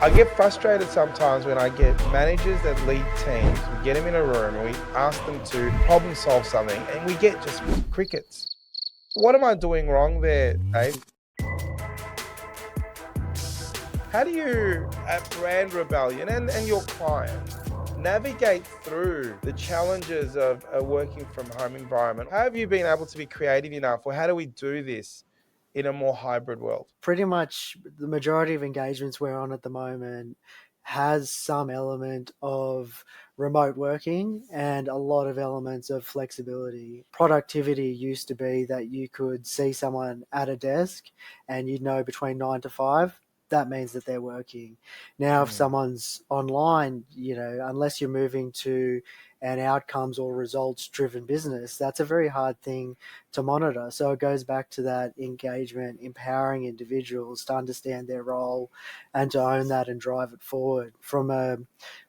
I get frustrated sometimes when I get managers that lead teams. We get them in a room and we ask them to problem solve something, and we get just crickets. What am I doing wrong there, Dave? How do you, at Brand Rebellion and your clients, navigate through the challenges of a working from home environment? How have you been able to be creative enough, or how do we do this in a more hybrid world? Pretty much the majority of engagements we're on at the moment has some element of remote working and a lot of elements of flexibility. Productivity used to be that you could see someone at a desk and you'd know between 9 to 5. That means that they're working. Now, if Mm, someone's online, unless you're moving to an outcomes or results driven business, that's a very hard thing to monitor. So it goes back to that engagement, empowering individuals to understand their role and to own that and drive it forward. From a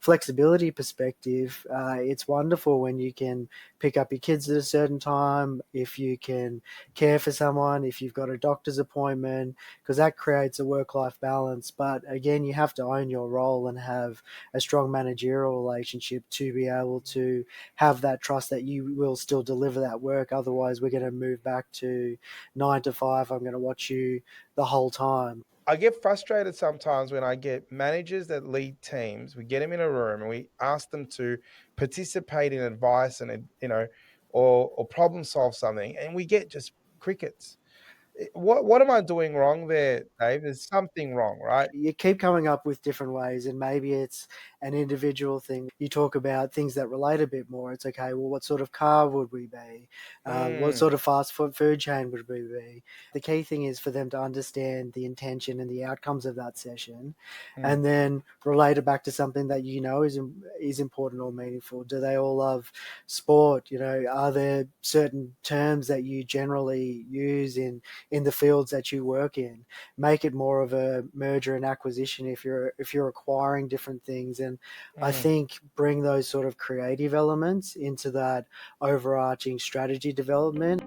flexibility perspective, it's wonderful when you can pick up your kids at a certain time, if you can care for someone, if you've got a doctor's appointment, because that creates a work life balance. But again, you have to own your role and have a strong managerial relationship to be able to have that trust that you will still deliver that work. Otherwise, we're going to move back to 9 to 5. I'm going to watch you the whole time. I get frustrated sometimes when I get managers that lead teams. We get them in a room and we ask them to participate in advice and or problem solve something, and we get just crickets. What am I doing wrong there, Dave? There's something wrong, right? You keep coming up with different ways, and maybe it's an individual thing. You talk about things that relate a bit more. It's okay, well, what sort of car would we be? What Mm, sort of fast food chain would we be? The key thing is for them to understand the intention and the outcomes of that session, mm, and then relate it back to something that is important or meaningful. Do they all love sport? Are there certain terms that you generally use in the fields that you work in? Make it more of a merger and acquisition if you're acquiring different things. And I mm. think bring those sort of creative elements into that overarching strategy development.